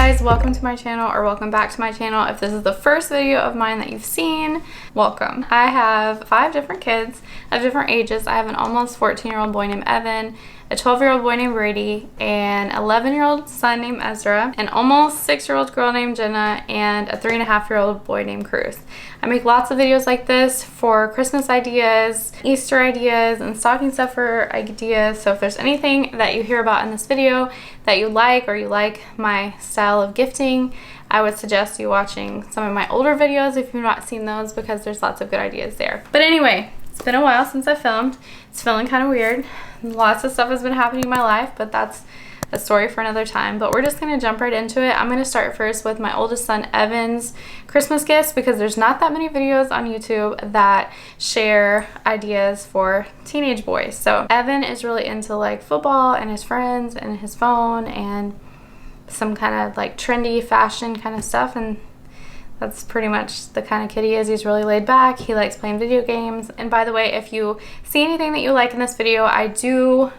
guys, welcome to my channel, or welcome back to my channel. If this is the first video of mine that you've seen, welcome. I have 5 different kids of different ages. I have an almost 14-year-old boy named Evan, a 12-year-old boy named Brady, an 11-year-old son named Ezra, an almost 6-year-old girl named Jenna, and a 3.5-year-old boy named Cruz. I make lots of videos like this for Christmas ideas, Easter ideas, and stocking stuffer ideas. So if there's anything that you hear about in this video that you like, or you like my style of gifting, I would suggest you watching some of my older videos if you've not seen those, because there's lots of good ideas there. But anyway, it's been a while since I filmed. It's feeling kind of weird. Lots of stuff has been happening in my life, but that's a story for another time. But we're just gonna jump right into it. I'm gonna start first with my oldest son Evan's Christmas gifts, because there's not that many videos on YouTube that share ideas for teenage boys. So Evan is really into like football and his friends and his phone and some kind of like trendy fashion kind of stuff, and that's pretty much the kind of kid he is. He's really laid back. He likes playing video games. And by the way, if you see anything that you like in this video, I do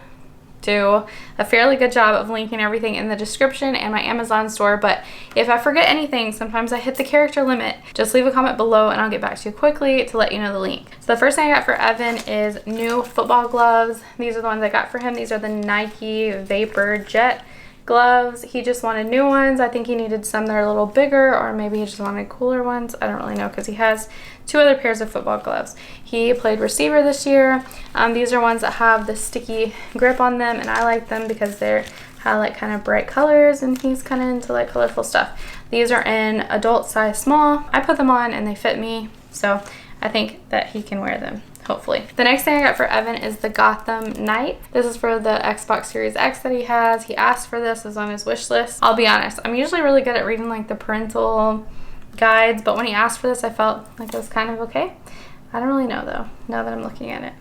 a fairly good job of linking everything in the description and my Amazon store. But if I forget anything, sometimes I hit the character limit. Just leave a comment below and I'll get back to you quickly to let you know the link. So the first thing I got for Evan is new football gloves. These are the ones I got for him. These are the Nike Vapor Jet gloves. He just wanted new ones. I think he needed some that are a little bigger, or maybe he just wanted cooler ones. I don't really know, because he has 2 other pairs of football gloves. He played receiver this year. These are ones that have the sticky grip on them, and I like them because they're have like kind of bright colors, and he's kind of into like colorful stuff. These are in adult size small. I put them on and they fit me, so I think that he can wear them, hopefully. The next thing I got for Evan is the Gotham Knight. This is for the Xbox Series X that he has. He asked for this, is on his wish list. I'll be honest, I'm usually really good at reading like the parental guides, but when he asked for this, I felt like it was kind of okay. I don't really know though, now that I'm looking at it.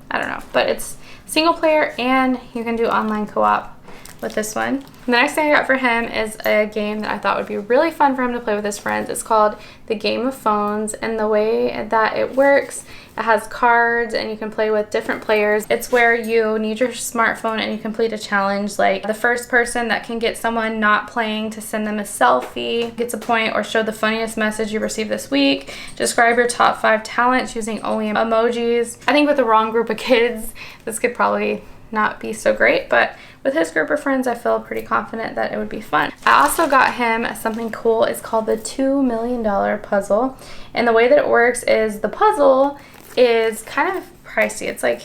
I don't know, but it's single player and you can do online co-op with this one. The next thing I got for him is a game that I thought would be really fun for him to play with his friends. It's called The Game of Phones, and the way that it works, it has cards and you can play with different players. It's where you need your smartphone and you complete a challenge, like the first person that can get someone not playing to send them a selfie gets a point, or show the funniest message you received this week. Describe your top 5 talents using only emojis. I think with the wrong group of kids, this could probably not be so great, but with his group of friends, I feel pretty confident that it would be fun. I also got him something cool. It's called the $2 million puzzle. And the way that it works is the puzzle is kind of pricey. It's like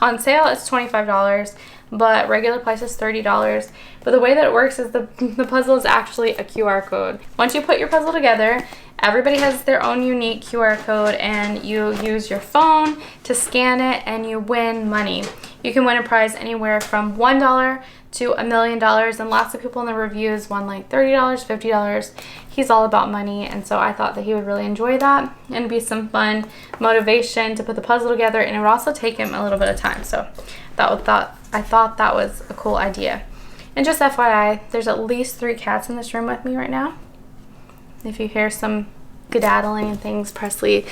on sale, it's $25, but regular price is $30. But the way that it works is the puzzle is actually a QR code. Once you put your puzzle together, everybody has their own unique QR code, and you use your phone to scan it and you win money. You can win a prize anywhere from $1 to $1 million, and lots of people in the reviews won like $30, $50. He's all about money, and so I thought that he would really enjoy that and be some fun motivation to put the puzzle together, and it would also take him a little bit of time. So I thought that was a cool idea. And just FYI, there's at least 3 cats in this room with me right now. If you hear some skedaddling and things, Presley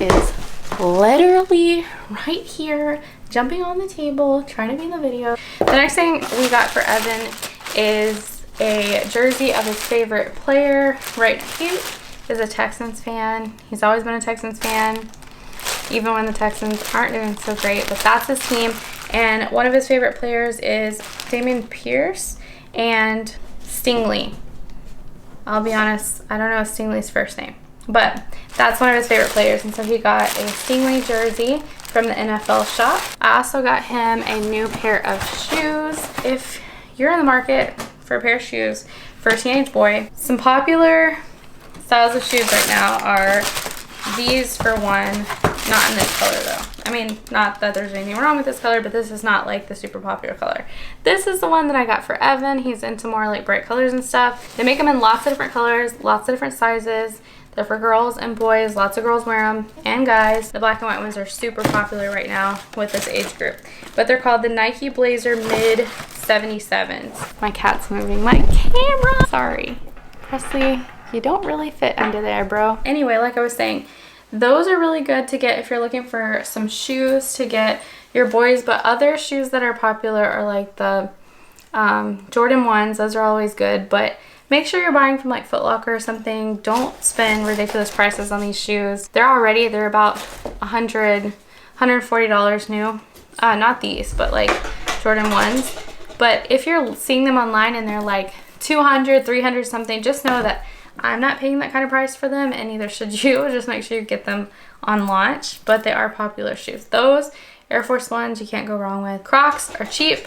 is literally right here, jumping on the table, trying to be in the video. The next thing we got for Evan is a jersey of his favorite player. Right, he is a Texans fan. He's always been a Texans fan, even when the Texans aren't doing so great, but that's his team. And one of his favorite players is Damian Pierce and Stingley. I'll be honest, I don't know Stingley's first name, but that's one of his favorite players, and so he got a Stingley jersey from the NFL shop. I also got him a new pair of shoes. If you're in the market for a pair of shoes for a teenage boy, some popular styles of shoes right now are these for one. Not in this color though. I mean, not that there's anything wrong with this color, but this is not like the super popular color. This is the one that I got for Evan. He's into more like bright colors and stuff. They make them in lots of different colors, lots of different sizes. They're for girls and boys. Lots of girls wear them, and guys. The black and white ones are super popular right now with this age group. But they're called the Nike Blazer Mid 77s. My cat's moving my camera. Sorry. Presley, you don't really fit under there, bro. Anyway, like I was saying, those are really good to get if you're looking for some shoes to get your boys, but other shoes that are popular are like the Jordan 1s. Those are always good, but make sure you're buying from like Foot Locker or something. Don't spend ridiculous prices on these shoes. They're about $140 new. Not these, but like Jordan 1s. But if you're seeing them online and they're like 200, 300 something, just know that I'm not paying that kind of price for them, and neither should you. Just make sure you get them on launch, but they are popular shoes. Those Air Force Ones you can't go wrong with. Crocs are cheap.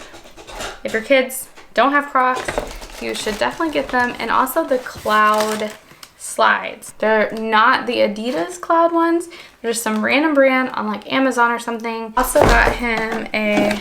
If your kids don't have Crocs, you should definitely get them. And also the Cloud slides. They're not the Adidas Cloud ones. They're just some random brand on like Amazon or something. Also got him a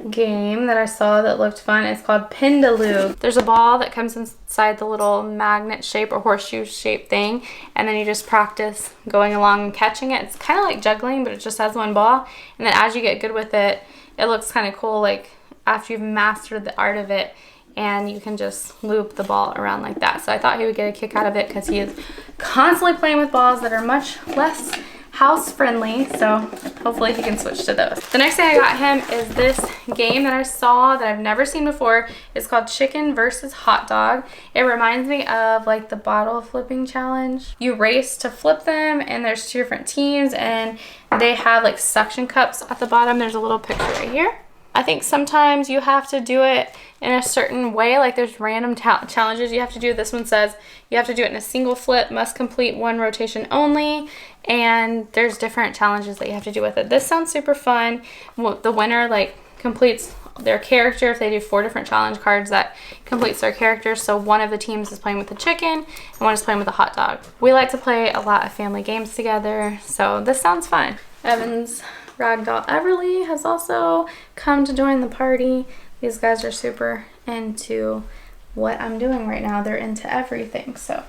game that I saw that looked fun. It's called Pendaloo. There's a ball that comes inside the little magnet shape or horseshoe shape thing, and then you just practice going along and catching it. It's kind of like juggling, but it just has one ball, and then as you get good with it, it looks kind of cool, like after you've mastered the art of it, and you can just loop the ball around like that. So I thought he would get a kick out of it because he is constantly playing with balls that are much less house friendly, so hopefully he can switch to those. The next thing I got him is this game that I saw that I've never seen before. It's called Chicken versus Hot Dog. It reminds me of like the bottle flipping challenge. You race to flip them, and there's 2 different teams, and they have like suction cups at the bottom. There's a little picture right here. I think sometimes you have to do it in a certain way, like there's random challenges you have to do. This one says you have to do it in a single flip, must complete 1 rotation only, and there's different challenges that you have to do with it. This sounds super fun. The winner like completes their character. If they do 4 different challenge cards, that completes their character. So one of the teams is playing with the chicken and one is playing with the hot dog. We like to play a lot of family games together, so this sounds fun. Evan's ragdoll Everly has also come to join the party. These guys are super into what I'm doing right now. They're into everything, so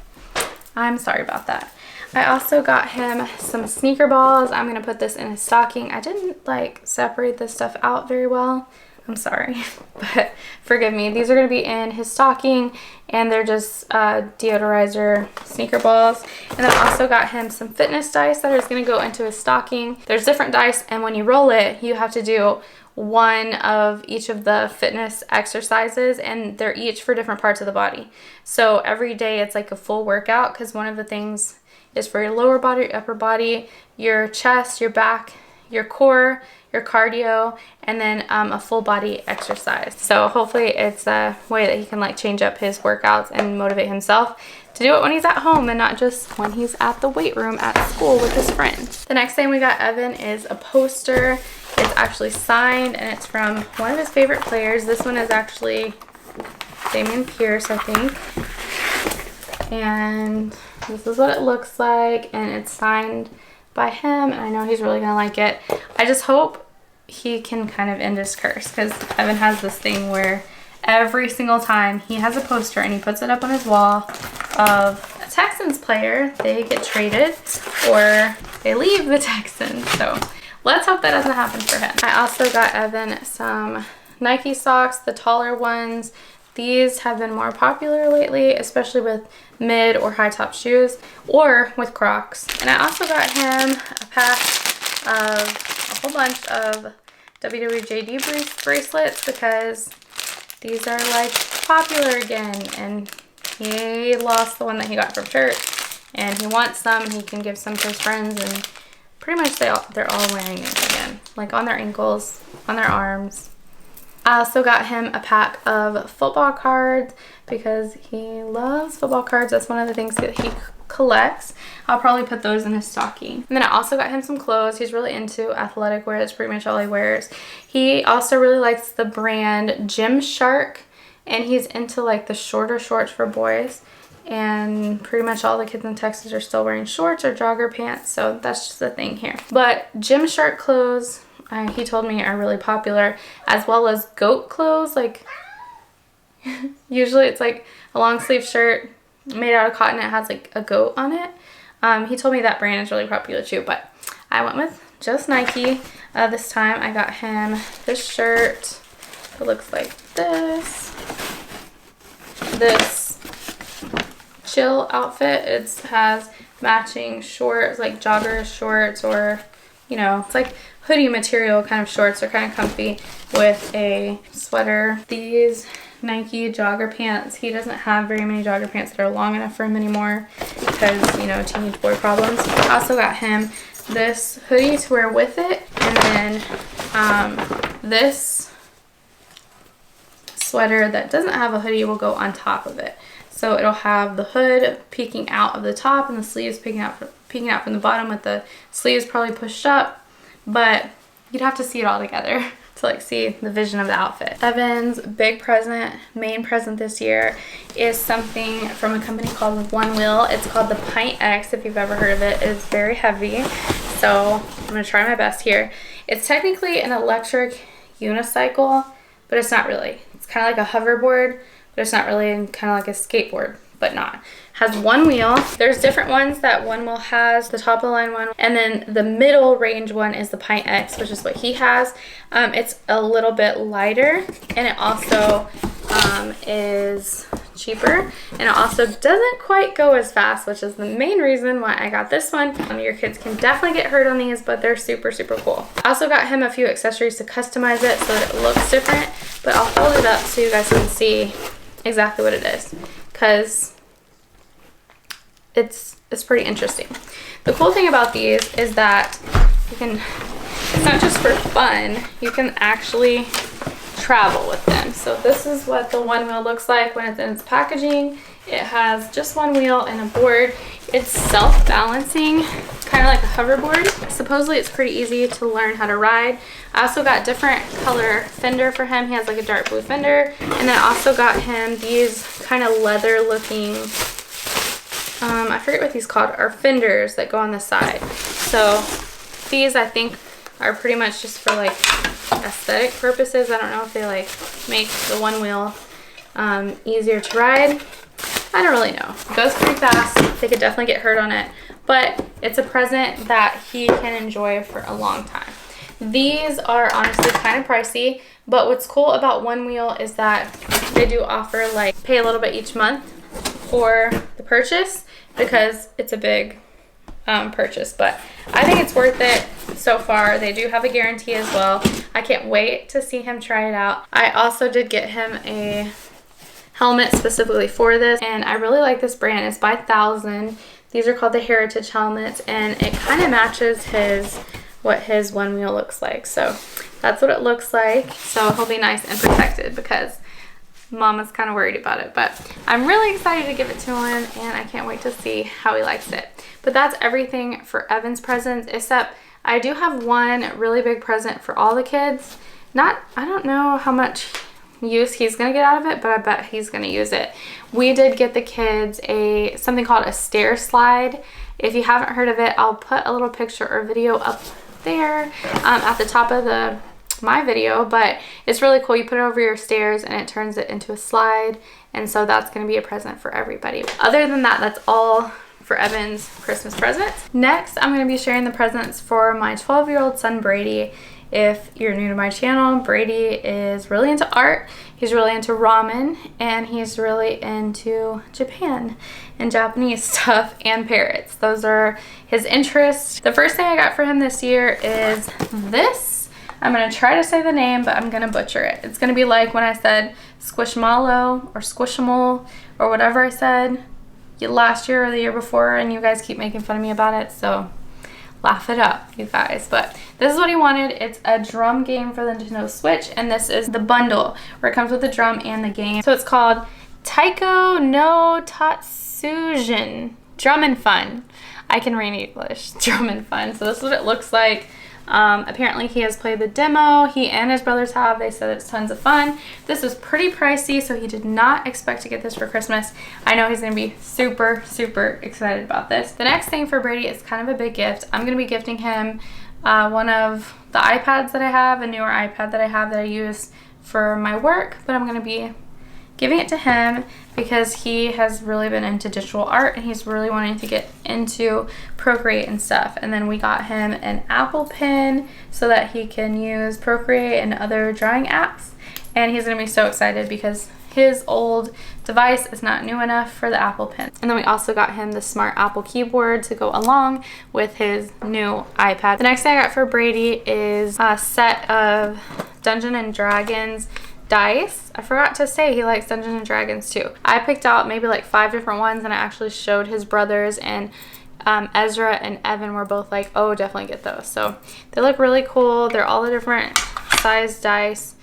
I'm sorry about that. I also got him some sneaker balls. I'm gonna put this in his stocking. I didn't like separate this stuff out very well. I'm sorry, but forgive me. These are gonna be in his stocking, and they're just deodorizer sneaker balls. And then I also got him some fitness dice that is gonna go into his stocking. There's different dice, and when you roll it, you have to do one of each of the fitness exercises, and they're each for different parts of the body. So every day it's like a full workout, because one of the things is for your lower body, your upper body, your chest, your back, your core, your cardio, and then a full body exercise. So hopefully it's a way that he can like change up his workouts and motivate himself to do it when he's at home and not just when he's at the weight room at school with his friends. The next thing we got Evan is a poster. It's actually signed, and it's from one of his favorite players. This one is actually Damian Pierce, I think. And this is what it looks like, and it's signed by him, and I know he's really gonna like it. I just hope he can kind of end his curse, because Evan has this thing where every single time he has a poster and he puts it up on his wall of a Texans player, they get traded or they leave the Texans. So let's hope that doesn't happen for him. I also got Evan some Nike socks, the taller ones. These have been more popular lately, especially with mid or high top shoes, or with Crocs. And I also got him a pack of a whole bunch of WWJD bracelets, because these are like popular again, and he lost the one that he got from church, and he wants some, and he can give some to his friends, and pretty much they're all wearing it again, like on their ankles, on their arms. I also got him a pack of football cards because he loves football cards. That's one of the things that he collects. I'll probably put those in his stocking. And then I also got him some clothes. He's really into athletic wear. That's pretty much all he wears. He also really likes the brand Gymshark, and he's into like the shorter shorts for boys. And pretty much all the kids in Texas are still wearing shorts or jogger pants, so that's just the thing here. But Gymshark clothes, he told me, are really popular, as well as goat clothes. Like usually it's like a long sleeve shirt made out of cotton. It has like a goat on it. He told me that brand is really popular too, but I went with just Nike this time. I got him this shirt. It looks like this chill outfit. It has matching shorts, like jogger shorts, or you know, it's like hoodie material kind of shorts. They're kind of comfy with a sweater. These Nike jogger pants. He doesn't have very many jogger pants that are long enough for him anymore because, you know, teenage boy problems. I also got him this hoodie to wear with it, and then this sweater that doesn't have a hoodie will go on top of it. So it'll have the hood peeking out of the top and the sleeves peeking out from the bottom, with the sleeves probably pushed up, but you'd have to see it all together to like see the vision of the outfit. Evan's big present, main present this year is something from a company called One Wheel. It's called the Pint X, if you've ever heard of it. It's very heavy, so I'm gonna try my best here. It's technically an electric unicycle, but it's not really. It's kind of like a hoverboard, but it's not really, and kind of like a skateboard, but not. Has one wheel. There's different ones that One Wheel has, the top of the line one, and then the middle range one is the Pint X, which is what he has. It's a little bit lighter, and it also is cheaper, and it also doesn't quite go as fast, which is the main reason why I got this one. Your kids can definitely get hurt on these, but they're super, super cool. I also got him a few accessories to customize it so that it looks different, but I'll hold it up so you guys can see exactly what it is, because it's pretty interesting. The cool thing about these is that you can, it's not just for fun, you can actually travel with them. So this is what the One Wheel looks like when it's in its packaging. It has just one wheel and a board. It's self-balancing, kind of like a hoverboard. Supposedly it's pretty easy to learn how to ride. I also got different color fender for him. He has like a dark blue fender. And then I also got him these kind of leather looking, I forget what these called, are fenders that go on the side. So these I think are pretty much just for like aesthetic purposes. I don't know if they like make the One Wheel easier to ride. I don't really know. It goes pretty fast. They could definitely get hurt on it, but it's a present that he can enjoy for a long time. These are honestly kind of pricey, but what's cool about One Wheel is that they do offer like pay a little bit each month for the purchase, because it's a big purchase, but I think it's worth it so far. They do have a guarantee as well. I can't wait to see him try it out. I also did get him a helmet specifically for this, and I really like this brand. It's by 1000. These are called the Heritage helmets, and it kind of matches what his One Wheel looks like. So that's what it looks like. So he'll be nice and protected, because Mama's kind of worried about it, but I'm really excited to give it to him, and I can't wait to see how he likes it. But that's everything for Evan's presents, except I do have one really big present for all the kids. I don't know how much use he's gonna get out of it, but I bet he's gonna use it. We did get the kids something called a stair slide. If you haven't heard of it, I'll put a little picture or video up there at the top of my video, but it's really cool. You put it over your stairs and it turns it into a slide, and so that's going to be a present for everybody. Other than that, that's all for Evan's Christmas presents. Next, I'm going to be sharing the presents for my 12-year-old son Brady. If you're new to my channel, Brady is really into art, he's really into ramen, and he's really into Japan and Japanese stuff and parrots. Those are his interests. The first thing I got for him this year is this. I'm going to try to say the name, but I'm going to butcher it. It's going to be like when I said Squishmallow or Squishable or whatever I said last year or the year before, and you guys keep making fun of me about it, so laugh it up, you guys. But this is what he wanted. It's a drum game for the Nintendo Switch, and this is the bundle where it comes with the drum and the game. So it's called Taiko no Tatsujin, Drum and Fun. I can read English, Drum and Fun. So this is what it looks like. Apparently he has played the demo. He and his brothers have. They said it's tons of fun. This is pretty pricey, so he did not expect to get this for Christmas. I know he's going to be super, super excited about this. The next thing for Brady is kind of a big gift. I'm going to be gifting him one of the iPads that I have, a newer iPad that I have that I use for my work, but I'm going to be giving it to him because he has really been into digital art and he's really wanting to get into Procreate and stuff. And then we got him an Apple Pen so that he can use Procreate and other drawing apps. And he's gonna be so excited because his old device is not new enough for the Apple Pen. And then we also got him the smart Apple keyboard to go along with his new iPad. The next thing I got for Brady is a set of Dungeons and Dragons dice. I forgot to say he likes Dungeons and Dragons too. I picked out maybe like 5 different ones, and I actually showed his brothers, and Ezra and Evan were both like, oh, definitely get those. So they look really cool. They're all the different size dice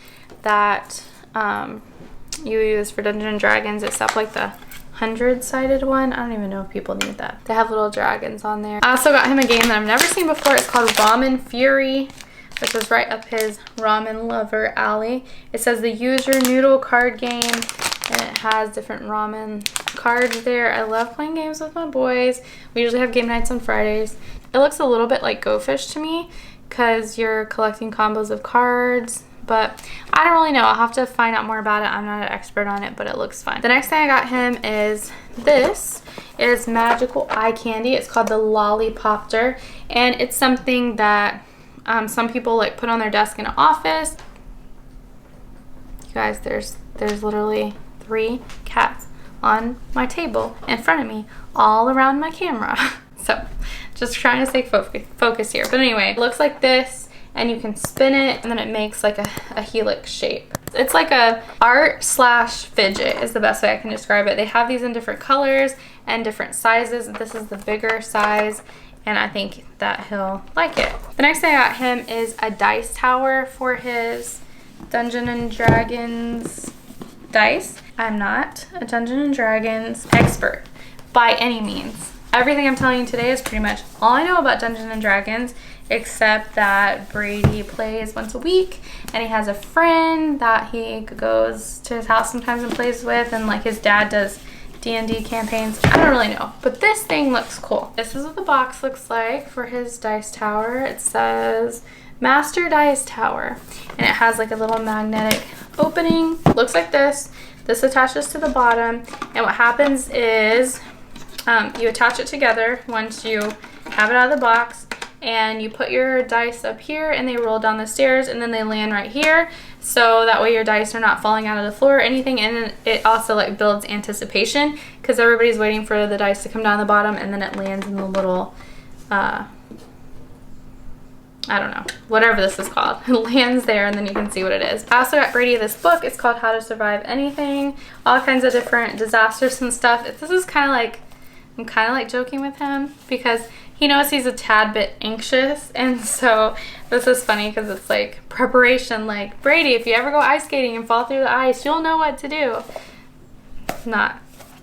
that you use for Dungeons and Dragons, except like the 100-sided one. I don't even know if people need that. They have little dragons on there. I also got him a game that I've never seen before. It's called Ramen Fury, which is right up his ramen lover alley. It says the Use Your Noodle card game, and it has different ramen cards there. I love playing games with my boys. We usually have game nights on Fridays. It looks a little bit like Go Fish to me because you're collecting combos of cards, but I don't really know. I'll have to find out more about it. I'm not an expert on it, but it looks fun. The next thing I got him is this. It is magical eye candy. It's called the Lollipopter, and it's something that some people like put on their desk in an office. You guys, there's literally 3 cats on my table in front of me, all around my camera. So just trying to stay focused here. But anyway, it looks like this, and you can spin it, and then it makes like a helix shape. It's like a art/fidget is the best way I can describe it. They have these in different colors and different sizes. This is the bigger size, and I think that he'll like it. The next thing I got him is a dice tower for his Dungeons and Dragons dice. I'm not a Dungeons and Dragons expert by any means. Everything I'm telling you today is pretty much all I know about Dungeons and Dragons, except that Brady plays once a week, and he has a friend that he goes to his house sometimes and plays with, and like his dad does D&D campaigns. I don't really know, but this thing looks cool. This is what the box looks like for his dice tower. It says Master Dice Tower, and it has like a little magnetic opening. Looks like this. This attaches to the bottom, and what happens is you attach it together once you have it out of the box, and you put your dice up here, and they roll down the stairs, and then they land right here, so that way your dice are not falling out of the floor or anything. And it also like builds anticipation because everybody's waiting for the dice to come down the bottom, and then it lands in the little I don't know, whatever this is called. It lands there, and then you can see what it is. I also got Brady this book. It's called How to Survive Anything. All kinds of different disasters and stuff. This is kind of like, I'm kind of like joking with him because he knows he's a tad bit anxious, and so this is funny because it's like preparation, like, Brady, if you ever go ice skating and fall through the ice, you'll know what to do. Not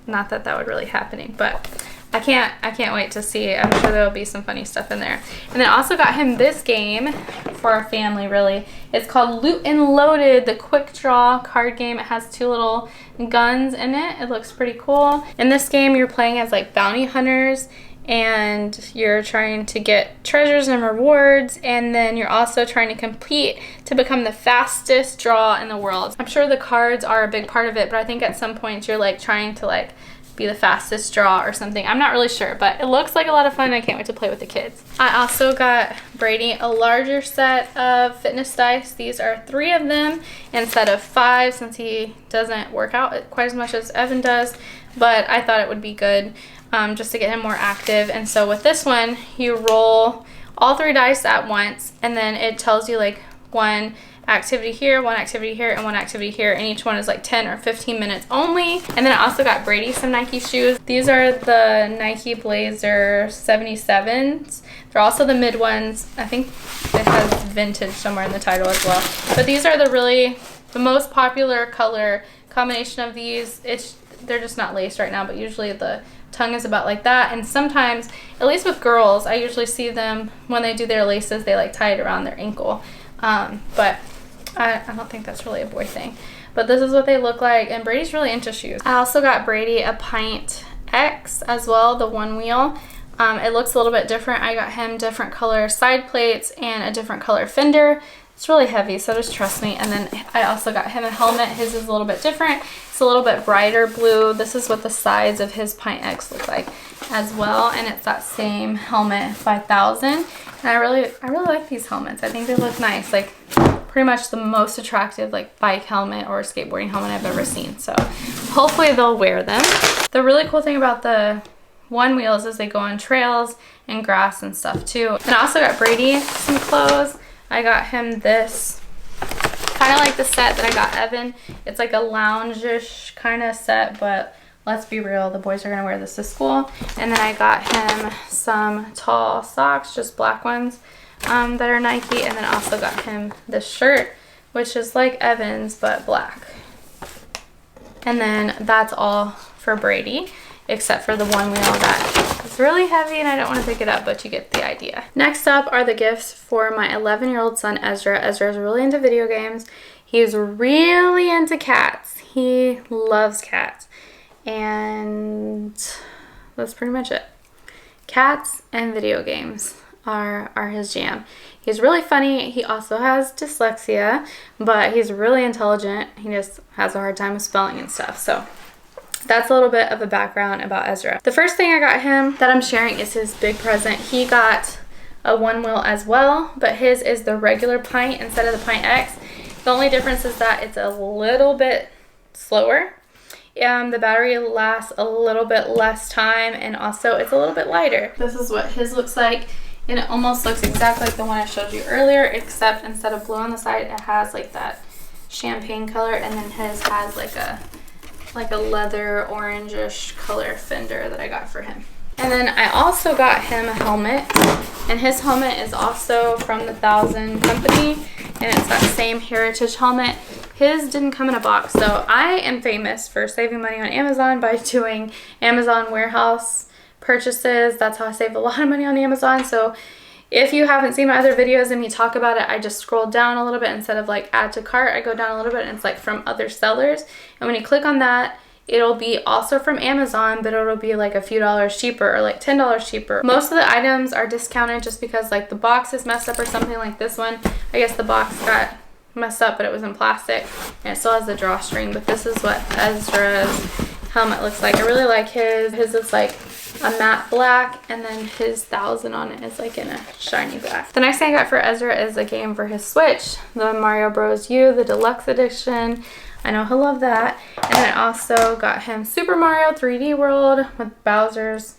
that that would really happen, but I can't wait to see. I'm sure there'll be some funny stuff in there. And then I also got him this game for our family, really. It's called Loot and Loaded, the quick draw card game. It has 2 little guns in it. It looks pretty cool. In this game, you're playing as like bounty hunters, and you're trying to get treasures and rewards, and then you're also trying to compete to become the fastest draw in the world. I'm sure the cards are a big part of it, but I think at some point you're like trying to like be the fastest draw or something. I'm not really sure, but it looks like a lot of fun. I can't wait to play with the kids. I also got Brady a larger set of fitness dice. These are 3 of them instead of 5, since he doesn't work out quite as much as Evan does, but I thought it would be good just to get him more active. And so with this one, you roll all 3 dice at once, and then it tells you like 1 activity here, 1 activity here, and 1 activity here, and each one is like 10 or 15 minutes only. And then I also got Brady some Nike shoes. These are the Nike Blazer 77s. They're also the mid ones. I think it has vintage somewhere in the title as well. But these are the most popular color combination of these. They're just not laced right now, but usually the tongue is about like that. And sometimes, at least with girls, I usually see them when they do their laces, they like tie it around their ankle. But I don't think that's really a boy thing. But this is what they look like, and Brady's really into shoes. I also got Brady a Pint X as well, the 1 wheel. It looks a little bit different. I got him different color side plates and a different color fender. It's really heavy, so just trust me. And then I also got him a helmet. His is a little bit different. It's a little bit brighter blue. This is what the sides of his Pint X look like as well, and it's that same helmet 5000. And I really like these helmets. I think they look nice. Like pretty much the most attractive like bike helmet or skateboarding helmet I've ever seen. So hopefully they'll wear them. The really cool thing about the 1 wheels is they go on trails and grass and stuff too. And I also got Brady some clothes. I got him this kind of like the set that I got Evan. It's like a lounge-ish kind of set, but let's be real, the boys are gonna wear this to school. And then I got him some tall socks, just black ones, that are Nike. And then I also got him this shirt, which is like Evan's, but black. And then that's all for Brady, except for the one wheel that is really heavy and I don't want to pick it up, but you get the idea. Next up are the gifts for my 11-year-old son, Ezra. Ezra is really into video games. He's really into cats. He loves cats. And that's pretty much it. Cats and video games are his jam. He's really funny. He also has dyslexia, but he's really intelligent. He just has a hard time with spelling and stuff. So that's a little bit of a background about Ezra. The first thing I got him that I'm sharing is his big present. He got a one wheel as well, but his is the regular pint instead of the Pint X. The only difference is that it's a little bit slower. The battery lasts a little bit less time, and also it's a little bit lighter. This is what his looks like, and it almost looks exactly like the one I showed you earlier, except instead of blue on the side, it has like that champagne color, and then his has like a leather orangish color fender that I got for him. And then I also got him a helmet, and his helmet is also from the 1000 company, and it's that same heritage helmet. His didn't come in a box, so I am famous for saving money on Amazon by doing Amazon warehouse purchases. That's how I save a lot of money on Amazon. So if you haven't seen my other videos and me talk about it, I just scroll down a little bit. Instead of like add to cart, I go down a little bit and it's like from other sellers. And when you click on that, it'll be also from Amazon, but it'll be like a few dollars cheaper, or like $10 cheaper. Most of the items are discounted just because like the box is messed up or something. Like this one, I guess the box got messed up, but it was in plastic and it still has the drawstring. But this is what Ezra's helmet looks like. I really like his. His is like a matte black, and then his 1000 on it is like in a shiny black. The next thing I got for Ezra is a game for his Switch, the Mario Bros. U, the deluxe edition. I know he'll love that. And then I also got him Super Mario 3D World with Bowser's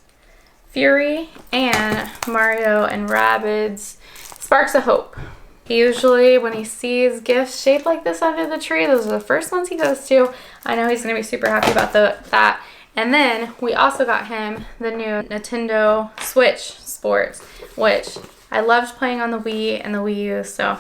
Fury and Mario and Rabbids Sparks of Hope. He usually, when he sees gifts shaped like this under the tree, those are the first ones he goes to. I know he's going to be super happy about that. And then we also got him the new Nintendo Switch Sports, which I loved playing on the Wii and the Wii U, so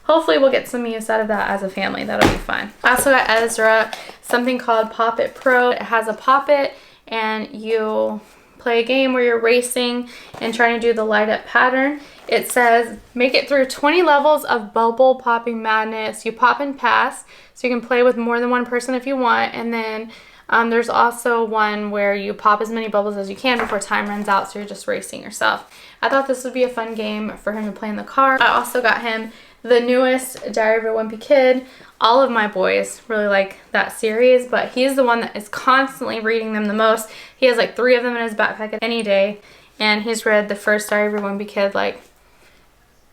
hopefully we'll get some use out of that as a family. That'll be fun. I also got Ezra something called Pop It Pro. It has a Pop It, and you play a game where you're racing and trying to do the light up pattern. It says make it through 20 levels of bubble popping madness. You pop and pass, so you can play with more than one person if you want. And then there's also one where you pop as many bubbles as you can before time runs out, so you're just racing yourself. I thought this would be a fun game for him to play in the car. I also got him the newest Diary of a Wimpy Kid. All of my boys really like that series, but he's the one that is constantly reading them the most. He has like 3 of them in his backpack any day, and he's read the first Diary of a Wimpy Kid like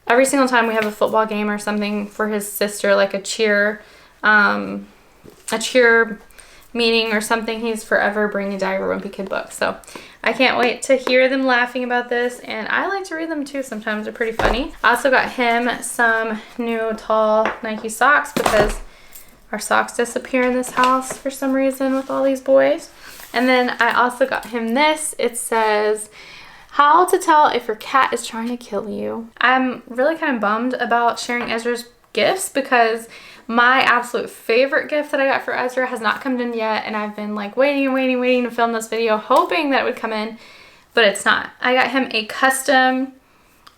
every single time we have a football game or something for his sister, like a cheer meeting or something. He's forever bringing a Diary of a Wimpy Kid book. So I can't wait to hear them laughing about this, and I like to read them too. Sometimes they're pretty funny. I also got him some new tall Nike socks because our socks disappear in this house for some reason with all these boys. And then I also got him this. It says, how to tell if your cat is trying to kill you. I'm really kind of bummed about sharing Ezra's gifts because my absolute favorite gift that I got for Ezra has not come in yet, and I've been like waiting to film this video hoping that it would come in, but it's not. I got him a custom,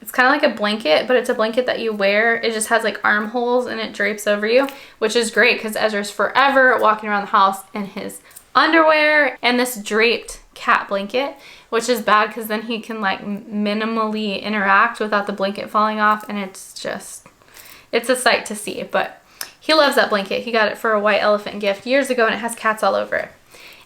it's kind of like a blanket, but it's a blanket that you wear. It just has like armholes and it drapes over you, which is great because Ezra's forever walking around the house in his underwear and this draped cat blanket, which is bad because then he can like minimally interact without the blanket falling off, and it's a sight to see. But he loves that blanket. He got it for a white elephant gift years ago, and it has cats all over it.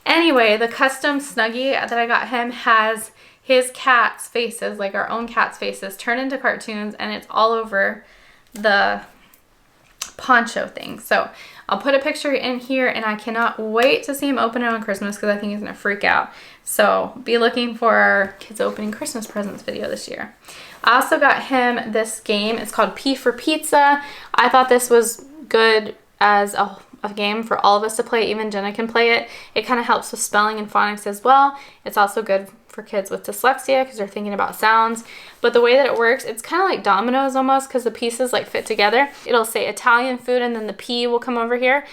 Anyway, the custom Snuggie that I got him has his cat's faces, like our own cat's faces, turned into cartoons, and it's all over the poncho thing. So I'll put a picture in here, and I cannot wait to see him open it on Christmas because I think he's gonna freak out. So be looking for our kids opening Christmas presents video this year. I also got him this game. It's called P for Pizza. I thought this was good as a game for all of us to play. Even Jenna can play it. It kind of helps with spelling and phonics as well. It's also good for kids with dyslexia because they're thinking about sounds. But the way that it works, it's kind of like dominoes almost, because the pieces like fit together. It'll say Italian food, and then the P will come over here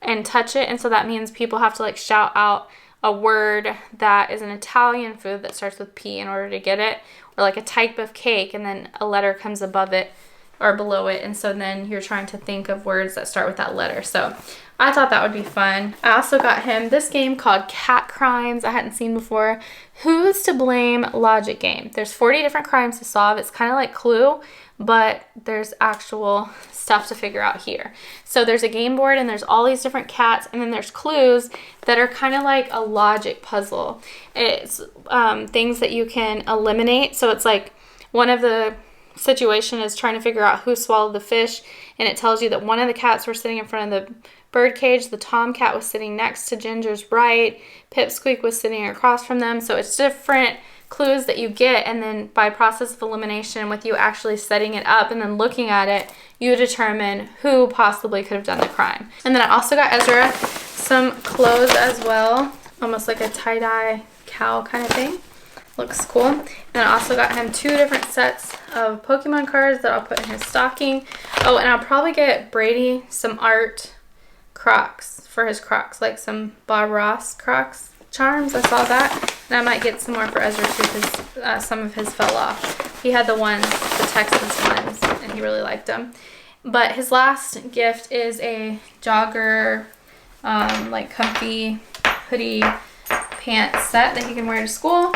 and touch it, and so that means people have to like shout out a word that is an Italian food that starts with P in order to get it, or like a type of cake, and then a letter comes above it or below it, and so then you're trying to think of words that start with that letter. So I thought that would be fun. I also got him this game called Cat Crimes I hadn't seen before. Who's to Blame logic game. There's 40 different crimes to solve. It's kind of like Clue, but there's actual stuff to figure out here. So there's a game board, and there's all these different cats, and then there's clues that are kind of like a logic puzzle. It's things that you can eliminate. So it's like one of the situation is trying to figure out who swallowed the fish, and it tells you that one of the cats were sitting in front of the bird cage, the tomcat was sitting next to Ginger's right, Pipsqueak was sitting across from them. So it's different clues that you get, and then by process of elimination, with you actually setting it up and then looking at it, you determine who possibly could have done the crime. And then I also got Ezra some clothes as well, almost like a tie-dye cow kind of thing. Looks cool. And I also got him 2 different sets of Pokemon cards that I'll put in his stocking. Oh, and I'll probably get Brady some art Crocs for his Crocs, like some Bob Ross Crocs charms. I saw that. And I might get some more for Ezra too, because some of his fell off. He had the ones, the Texas ones, and he really liked them. But his last gift is a jogger, like comfy hoodie pants set that he can wear to school.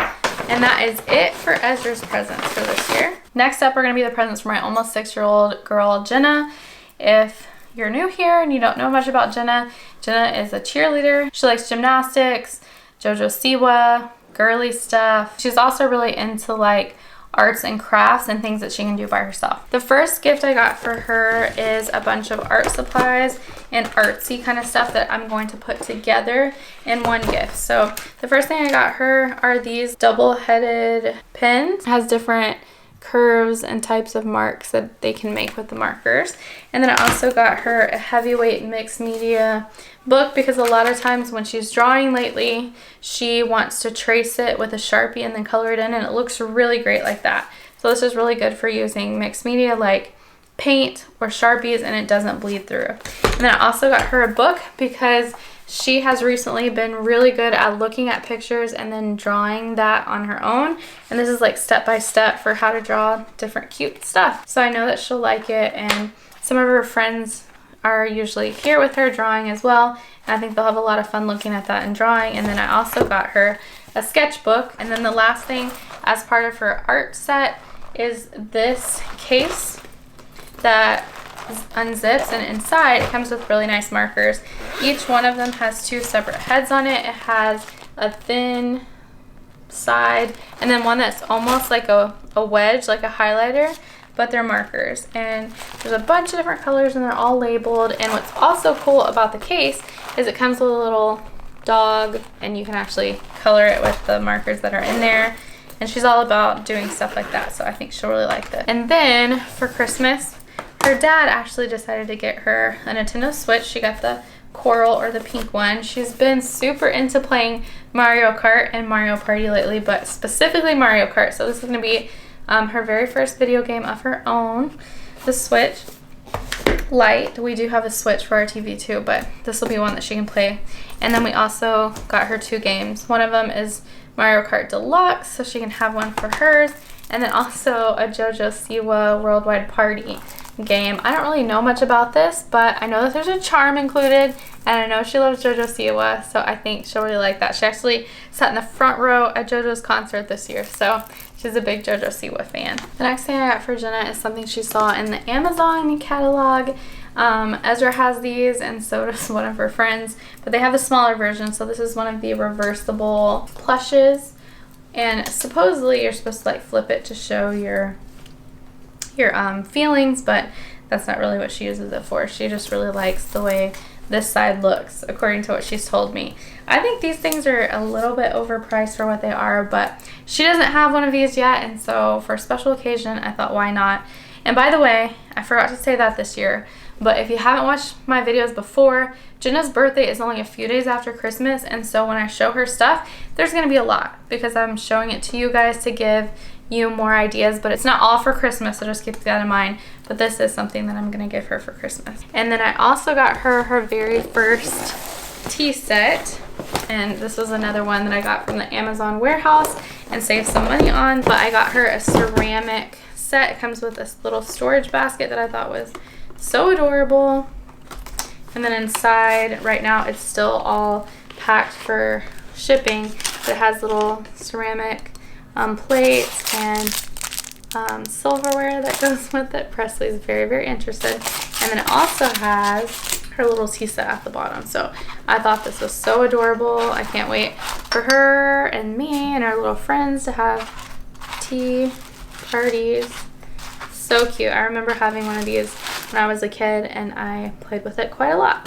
And that is it for Ezra's presents for this year. Next up are going to be the presents for my almost 6-year-old girl, Jenna. If you're new here and you don't know much about Jenna, Jenna is a cheerleader. She likes gymnastics, JoJo Siwa, girly stuff. She's also really into like arts and crafts and things that she can do by herself. The first gift I got for her is a bunch of art supplies and artsy kind of stuff that I'm going to put together in one gift. So the first thing I got her are these double-headed pens. It has different curves and types of marks that they can make with the markers. And then I also got her a heavyweight mixed media book, because a lot of times when she's drawing lately, she wants to trace it with a Sharpie and then color it in, and it looks really great like that. So this is really good for using mixed media like paint or Sharpies, and it doesn't bleed through. And then I also got her a book because she has recently been really good at looking at pictures and then drawing that on her own. And this is like step by step for how to draw different cute stuff. So I know that she'll like it, and some of her friends are usually here with her drawing as well. And I think they'll have a lot of fun looking at that and drawing. And then I also got her a sketchbook. And then the last thing as part of her art set is this case that unzips, and inside it comes with really nice markers. Each one of them has 2 separate heads on it. It has a thin side and then one that's almost like a wedge, like a highlighter, but they're markers. And there's a bunch of different colors, and they're all labeled. And what's also cool about the case is it comes with a little dog, and you can actually color it with the markers that are in there. And she's all about doing stuff like that, so I think she'll really like this. And then for Christmas, her dad actually decided to get her a Nintendo Switch. She got the coral or the pink one. She's been super into playing Mario Kart and Mario Party lately, but specifically Mario Kart. So this is going to be her very first video game of her own. The Switch Lite. We do have a Switch for our TV too, but this will be one that she can play. And then we also got her 2 games. One of them is Mario Kart Deluxe, so she can have one for hers. And then also a JoJo Siwa Worldwide Party game. I don't really know much about this, but I know that there's a charm included, and I know she loves JoJo Siwa, so I think she'll really like that. She actually sat in the front row at JoJo's concert this year, so she's a big JoJo Siwa fan. The next thing I got for Jenna is something she saw in the Amazon catalog. Ezra has these, and so does one of her friends, but they have a smaller version. So this is one of the reversible plushes, and supposedly you're supposed to like flip it to show your feelings, but that's not really what she uses it for. She just really likes the way this side looks, according to what she's told me. I think these things are a little bit overpriced for what they are, but she doesn't have one of these yet, and so for a special occasion, I thought, why not? And by the way, I forgot to say that this year, but if you haven't watched my videos before, Jenna's birthday is only a few days after Christmas, and so when I show her stuff, there's going to be a lot because I'm showing it to you guys to give you more ideas, but it's not all for Christmas, so just keep that in mind. But this is something that I'm going to give her for Christmas. And then I also got her her very first tea set, and this was another one that I got from the Amazon warehouse and saved some money on, but I got her a ceramic set. It comes with this little storage basket that I thought was so adorable. And then inside, right now, it's still all packed for shipping, but it has little ceramic plates and silverware that goes with it. Presley's very, very interested. And then it also has her little tea set at the bottom. So I thought this was so adorable. I can't wait for her and me and our little friends to have tea parties. So cute. I remember having one of these when I was a kid, and I played with it quite a lot.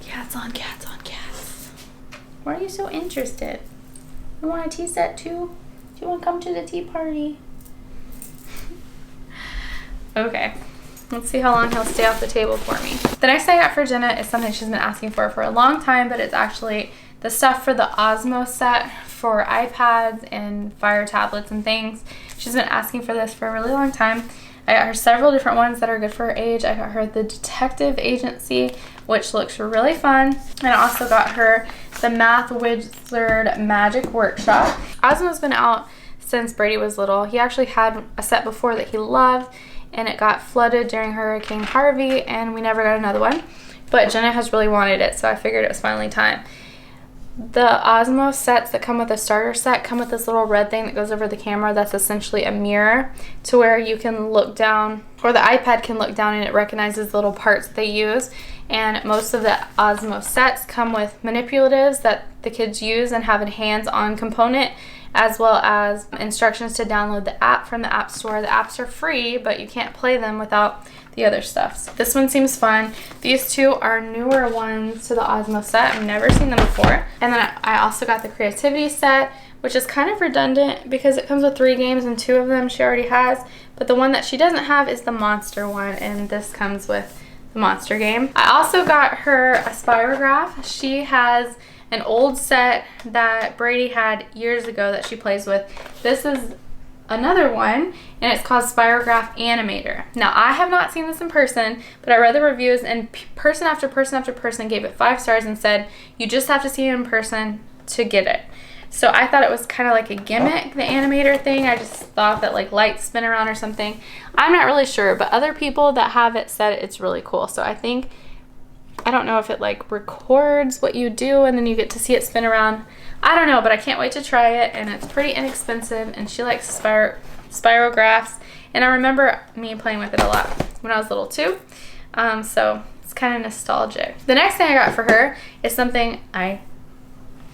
Cats on cats on cats. Why are you so interested? You want a tea set too? Do you want to come to the tea party? Okay, let's see how long he'll stay off the table for me. The next thing I got for Jenna is something she's been asking for a long time, but it's actually the stuff for the Osmo set for iPads and Fire tablets and things. She's been asking for this for a really long time. I got her several different ones that are good for her age. I got her the Detective Agency, which looks really fun. And I also got her the Math Wizard Magic Workshop. Osmo's been out since Brady was little. He actually had a set before that he loved, and it got flooded during Hurricane Harvey, and we never got another one. But Jenna has really wanted it, so I figured it was finally time. The Osmo sets that come with the starter set come with this little red thing that goes over the camera that's essentially a mirror to where you can look down, or the iPad can look down, and it recognizes the little parts they use. And most of the Osmo sets come with manipulatives that the kids use and have a hands-on component, as well as instructions to download the app from the App Store. The apps are free, but you can't play them without the other stuff. So this one seems fun. These two are newer ones to the Osmo set. I've never seen them before. And then I also got the Creativity set, which is kind of redundant because it comes with 3 games and 2 of them she already has. But the one that she doesn't have is the Monster one, and this comes with the Monster game. I also got her a spirograph. She has an old set that Brady had years ago that she plays with. This is another one, and it's called Spirograph Animator. Now, I have not seen this in person, but I read the reviews, and person after person after person gave it 5 stars and said, you just have to see it in person to get it. So I thought it was kind of like a gimmick, the animator thing. I just thought that like lights spin around or something. I'm not really sure, but other people that have it said it's really cool. So I think, I don't know if it like records what you do and then you get to see it spin around. I don't know, but I can't wait to try it, and it's pretty inexpensive, and she likes spirographs, and I remember me playing with it a lot when I was little too, so it's kind of nostalgic. The next thing I got for her is something I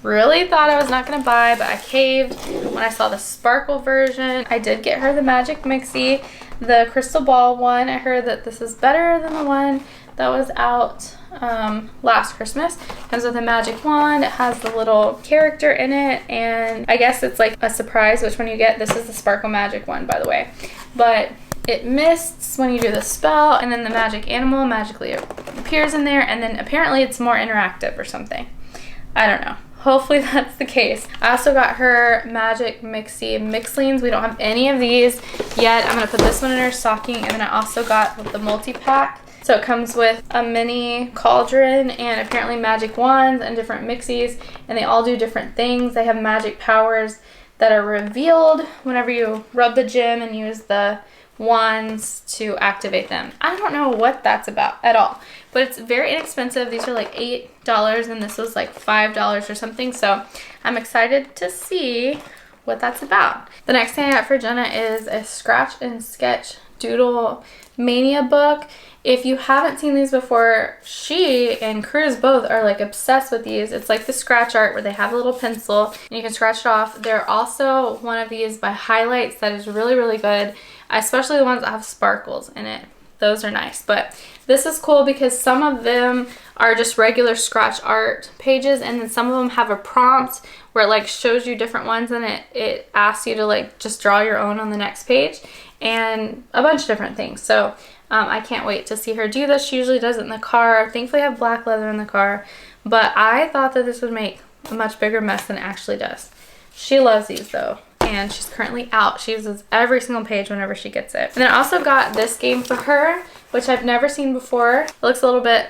really thought I was not going to buy, but I caved when I saw the sparkle version. I did get her the Magic Mixie, the crystal ball one. I heard that this is better than the one that was out last Christmas. It comes with a magic wand. It has the little character in it, and I guess it's like a surprise which one you get. This is the Sparkle Magic one, by the way, but it mists when you do the spell, and then the magic animal magically appears in there, and then apparently it's more interactive or something. I don't know. Hopefully that's the case. I also got her Magic Mixie Mixlings. We don't have any of these yet. I'm going to put this one in her stocking, and then I also got the multi-pack. So it comes with a mini cauldron and apparently magic wands and different mixies, and they all do different things. They have magic powers that are revealed whenever you rub the gem and use the wands to activate them. I don't know what that's about at all, but it's very inexpensive. These are like $8 and this was like $5 or something, so I'm excited to see what that's about. The next thing I got for Jenna is a Scratch and Sketch Doodle Mania book. If you haven't seen these before, she and Cruz both are like obsessed with these. It's like the scratch art where they have a little pencil and you can scratch it off. There are also one of these by Highlights that is really, really good, especially the ones that have sparkles in it. those are nice. But this is cool because some of them are just regular scratch art pages, and then some of them have a prompt where it like shows you different ones, and it asks you to like just draw your own on the next page, and a bunch of different things. So I can't wait to see her do this. She usually does it in the car. Thankfully I have black leather in the car, but I thought that this would make a much bigger mess than it actually does. She loves these though, and she's currently out. She uses every single page whenever she gets it. And then I also got this game for her, which I've never seen before. It looks a little bit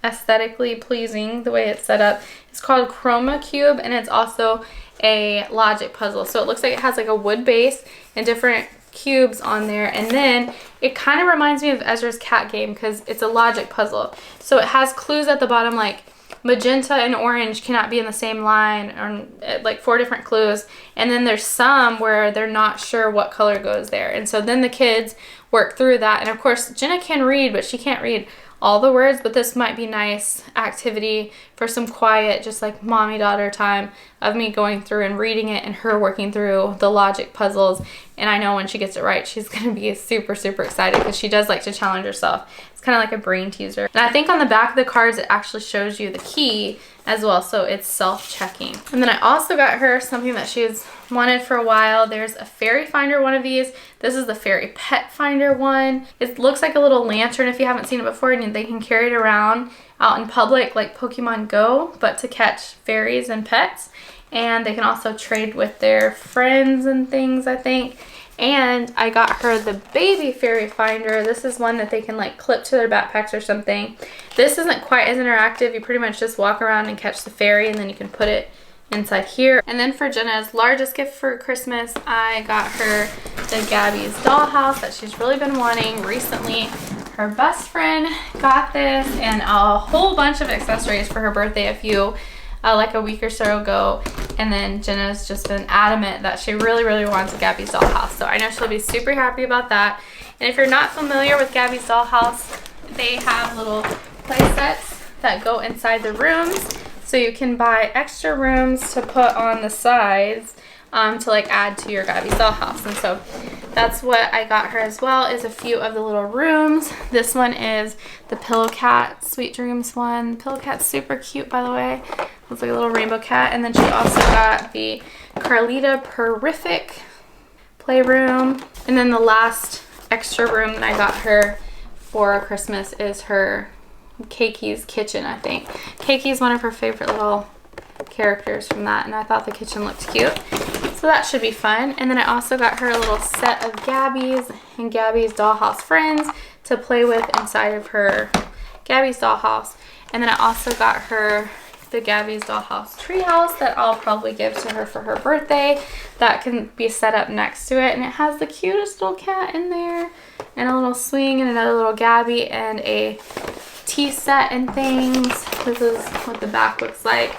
aesthetically pleasing the way it's set up. It's called Chroma Cube, and it's also a logic puzzle. So it looks like it has like a wood base and different cubes on there, and then it kind of reminds me of Ezra's cat game because it's a logic puzzle. So it has clues at the bottom like magenta and orange cannot be in the same line, or like 4 different clues, and then there's some where they're not sure what color goes there, and so then the kids work through that. And of course Jenna can read, but she can't read all the words, but this might be nice activity for some quiet, just like mommy daughter time of me going through and reading it and her working through the logic puzzles. And I know when she gets it right, she's gonna be super excited because she does like to challenge herself. It's kind of like a brain teaser. And I think on the back of the cards it actually shows you the key as well, so it's self-checking. And then I also got her something that she's wanted for a while. There's a fairy finder one of these. This is the fairy pet finder one. It looks like a little lantern if you haven't seen it before, and they can carry it around out in public like Pokemon Go, but to catch fairies and pets. And they can also trade with their friends and things, I think. And I got her the baby fairy finder. This is one that they can like clip to their backpacks or something. This isn't quite as interactive. You pretty much just walk around and catch the fairy, and then you can put it inside here. And then for Jenna's largest gift for Christmas, I got her the Gabby's Dollhouse that she's really been wanting recently. Her best friend got this and a whole bunch of accessories for her birthday like a week or so ago, and then Jenna's just been adamant that she really wants a Gabby's Dollhouse, so I know she'll be super happy about that. And if you're not familiar with Gabby's Dollhouse, they have little play sets that go inside the rooms, so you can buy extra rooms to put on the sides to like add to your Gabby's Dollhouse. And so that's what I got her as well, is a few of the little rooms. This one is the Pillow Cat Sweet Dreams one. Pillow Cat's super cute, by the way. Looks like a little rainbow cat. And then she also got the Carlita Purific playroom. And then the last extra room that I got her for Christmas is her Keki's kitchen, I think. Keki's one of her favorite little characters from that, and I thought the kitchen looked cute, so that should be fun. And then I also got her a little set of Gabby's and Gabby's Dollhouse friends to play with inside of her Gabby's Dollhouse. And then I also got her the Gabby's Dollhouse treehouse that I'll probably give to her for her birthday. That can be set up next to it, and it has the cutest little cat in there, and a little swing, and another little Gabby, and a tea set and things. This is what the back looks like.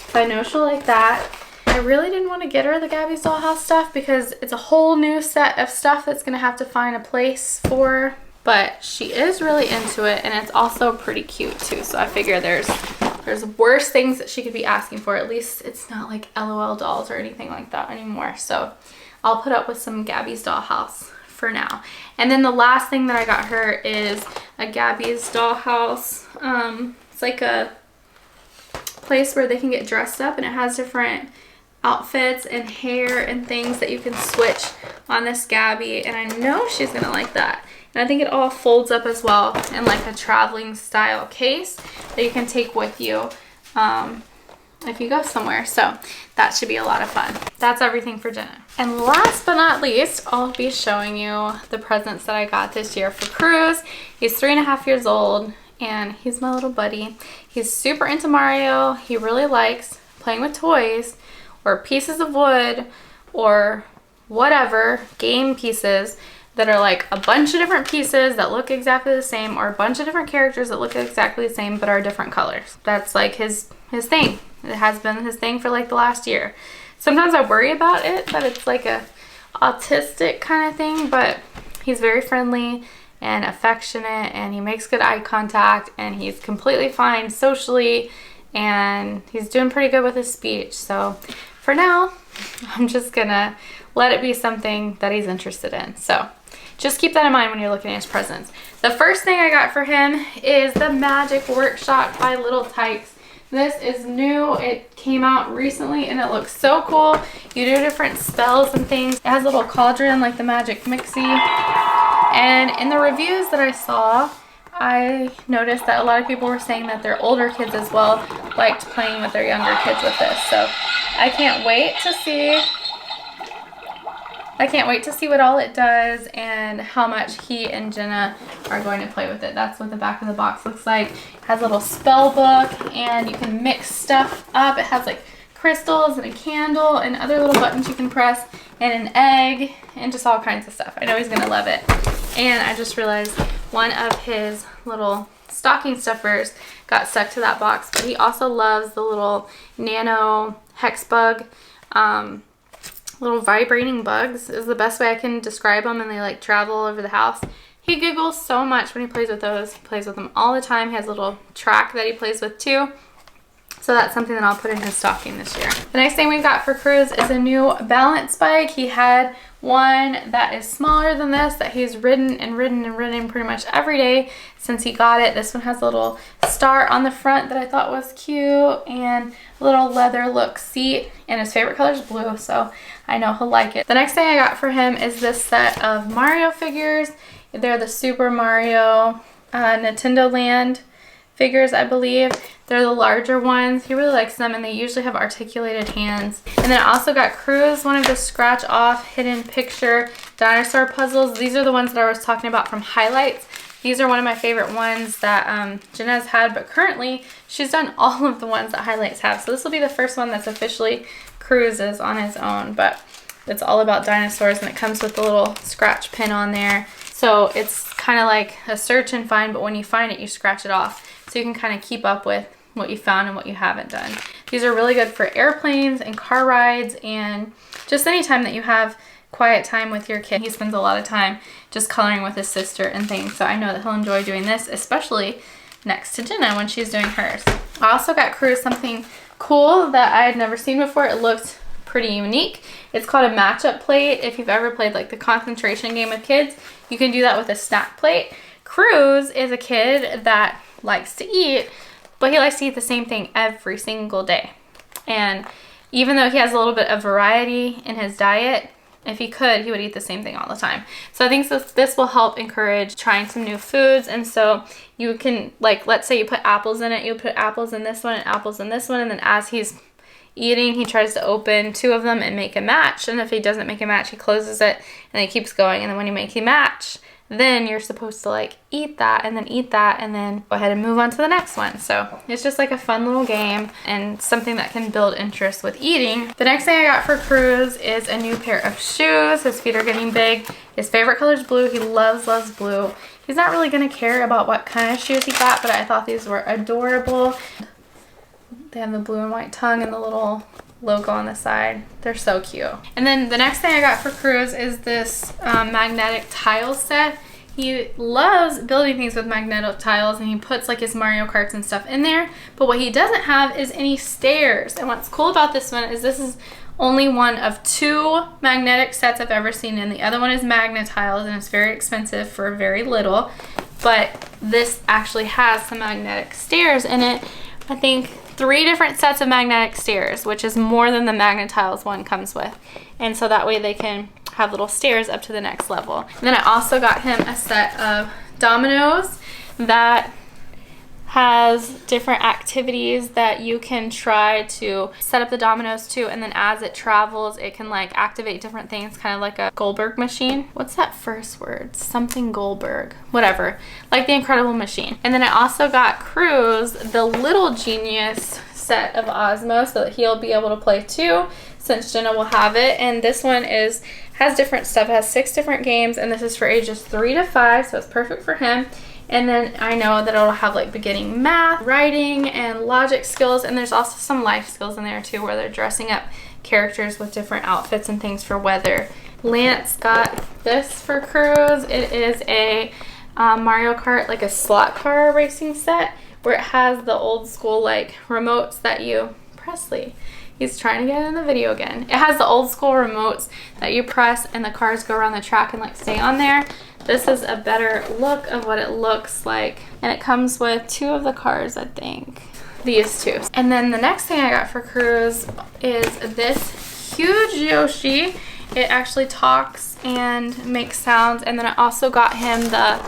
So I know she'll like that. I really didn't want to get her the Gabby's Dollhouse stuff because it's a whole new set of stuff that's going to have to find a place for. But she is really into it, and it's also pretty cute too. So I figure there's worse things that she could be asking for. At least it's not like LOL dolls or anything like that anymore. So I'll put up with some Gabby's Dollhouse for now. And then the last thing that I got her is a Gabby's Dollhouse. It's like a place where they can get dressed up, and it has different outfits and hair and things that you can switch on this Gabby, and I know she's gonna like that. And I think it all folds up as well in like a traveling style case that you can take with you if you go somewhere. So that should be a lot of fun. That's everything for Jenna. And last but not least, I'll be showing you the presents that I got this year for Cruz. He's 3.5 years old, and he's my little buddy. He's super into Mario. He really likes playing with toys or pieces of wood or whatever, game pieces that are like a bunch of different pieces that look exactly the same, or a bunch of different characters that look exactly the same but are different colors. That's like his thing. It has been his thing for like the last year. Sometimes I worry about it, that it's like a autistic kind of thing, but he's very friendly and affectionate, and he makes good eye contact, and he's completely fine socially, and he's doing pretty good with his speech. So for now, I'm just gonna let it be something that he's interested in. So just keep that in mind when you're looking at his presents. The first thing I got for him is the Magic Workshop by Little Tykes. This is new. It came out recently and it looks so cool. You do different spells and things. It has a little cauldron like the Magic Mixie. And in the reviews that I saw, I noticed that a lot of people were saying that their older kids as well liked playing with their younger kids with this. So I can't wait to see what all it does and how much he and Jenna are going to play with it. That's what the back of the box looks like. It has a little spell book and you can mix stuff up. It has like crystals and a candle and other little buttons you can press and an egg and just all kinds of stuff. I know he's gonna love it. And I just realized one of his little stocking stuffers got stuck to that box, but he also loves the little nano hex bug. Little vibrating bugs is the best way I can describe them, and they like travel all over the house. He giggles so much when he plays with those. He plays with them all the time. He has a little track that he plays with too. So that's something that I'll put in his stocking this year. The next thing we got for Cruz is a new balance bike. He had one that is smaller than this that he's ridden and ridden and ridden pretty much every day since he got it. This one has a little star on the front that I thought was cute and a little leather look seat, and his favorite color is blue, so I know he'll like it. The next thing I got for him is this set of Mario figures. They're the Super Mario Nintendo Land figures, I believe. They're the larger ones. He really likes them, and they usually have articulated hands. And then I also got Cruz one of the scratch off hidden picture dinosaur puzzles. These are the ones that I was talking about from Highlights. These are one of my favorite ones that Jenna's had, but currently she's done all of the ones that Highlights have. So this will be the first one that's officially Cruz's on his own, but it's all about dinosaurs, and it comes with a little scratch pin on there. So it's kind of like a search and find, but when you find it, you scratch it off. So you can kind of keep up with what you found and what you haven't done. These are really good for airplanes and car rides and just any time that you have quiet time with your kid. He spends a lot of time just coloring with his sister and things. So I know that he'll enjoy doing this, especially next to Jenna when she's doing hers. I also got Cruz something cool that I had never seen before. It looked pretty unique. It's called a matchup plate. If you've ever played like the concentration game with kids, you can do that with a snack plate. Cruz is a kid that likes to eat, but he likes to eat the same thing every single day. And even though he has a little bit of variety in his diet, if he could, he would eat the same thing all the time. So I think this will help encourage trying some new foods. And so you can, like, let's say you put apples in it, you put apples in this one and apples in this one, and then as he's eating, he tries to open two of them and make a match. And if he doesn't make a match, he closes it and he keeps going. And then when you make a match, then you're supposed to like eat that and then go ahead and move on to the next one. So it's just like a fun little game and something that can build interest with eating. The next thing I got for Cruz is a new pair of shoes. His feet are getting big. His favorite color is blue. He loves blue. He's not really gonna care about what kind of shoes he got, but I thought these were adorable. They have the blue and white tongue and the little logo on the side. They're so cute. And then the next thing I got for Cruz is this magnetic tile set. He loves building things with magnetic tiles, and he puts like his Mario Karts and stuff in there, but what he doesn't have is any stairs. And what's cool about this one is this is only one of 2 magnetic sets I've ever seen, and the other one is magnetiles, and it's very expensive for very little, but this actually has some magnetic stairs in it. I think 3 different sets of magnetic stairs, which is more than the magnetiles one comes with. And so that way they can have little stairs up to the next level. And then I also got him a set of dominoes that has different activities that you can try to set up the dominoes to, and then as it travels it can like activate different things, kind of like a Goldberg machine. What's that first word? Something Goldberg, whatever, like the Incredible Machine. And then I also got Cruz the Little Genius set of Osmo so that he'll be able to play too, since Jenna will have it. And this one has different stuff. It has 6 different games, and this is for ages 3 to 5, so it's perfect for him. And then I know that it'll have like beginning math, writing, and logic skills. And there's also some life skills in there too, where they're dressing up characters with different outfits and things for weather. Lance got this for Cruz. It is a Mario Kart, like a slot car racing set, where it has the old school like remotes that you, Presley, He's trying to get in the video again. It has the old school remotes that you press and the cars go around the track and like stay on there. This is a better look of what it looks like. And it comes with 2 of the cars, I think. These 2. And then the next thing I got for Cruz is this huge Yoshi. It actually talks and makes sounds. And then I also got him the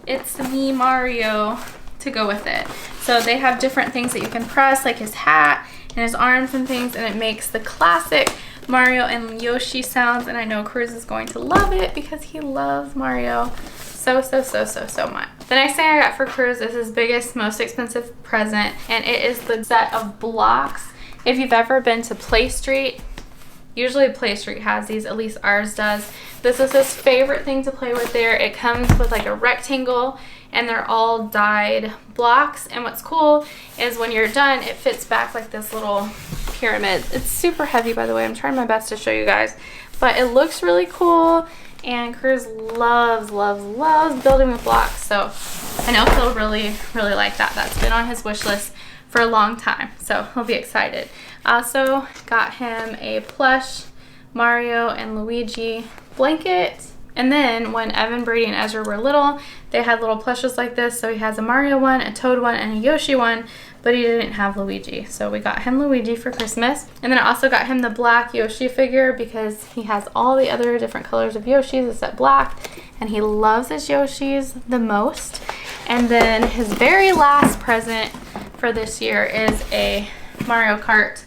It's Me Mario to go with it. So they have different things that you can press, like his hat and his arms and things, and it makes the classic Mario and Yoshi sounds. And I know Cruz is going to love it because he loves Mario so much. The next thing I got for Cruz is his biggest, most expensive present, and it is the set of blocks. If you've ever been to Play Street, usually Play Street has these, at least ours does. This is his favorite thing to play with there. It comes with like a rectangle and they're all dyed blocks. And what's cool is when you're done, it fits back like this little pyramid. It's super heavy, by the way. I'm trying my best to show you guys, but it looks really cool. And Cruz loves building with blocks. So I know he'll really like that. That's been on his wish list for a long time. So he'll be excited. I also got him a plush Mario and Luigi blanket. And then when Evan, Brady, and Ezra were little, they had little plushes like this. So he has a Mario one, a Toad one, and a Yoshi one, but he didn't have Luigi. So we got him Luigi for Christmas. And then I also got him the black Yoshi figure because he has all the other different colors of Yoshis except black. And he loves his Yoshis the most. And then his very last present for this year is a Mario Kart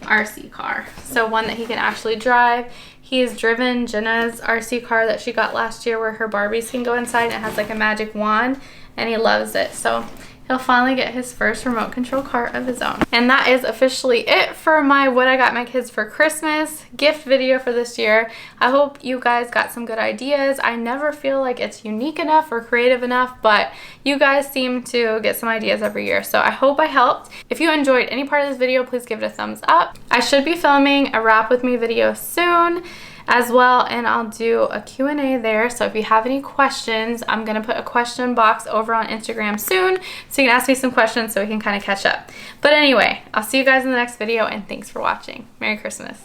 RC car. So one that he can actually drive. He's driven Jenna's RC car that she got last year where her Barbies can go inside and it has like a magic wand, and he loves it. So he'll finally get his first remote control car of his own. And that is officially it for my what I got my kids for Christmas gift video for this year. I hope you guys got some good ideas. I never feel like it's unique enough or creative enough, but you guys seem to get some ideas every year. So I hope I helped. If you enjoyed any part of this video, please give it a thumbs up. I should be filming a wrap with me video soon as well, and I'll do a Q&A there. So if you have any questions, I'm gonna put a question box over on Instagram soon, so you can ask me some questions so we can kind of catch up. But anyway, I'll see you guys in the next video, and thanks for watching. Merry Christmas.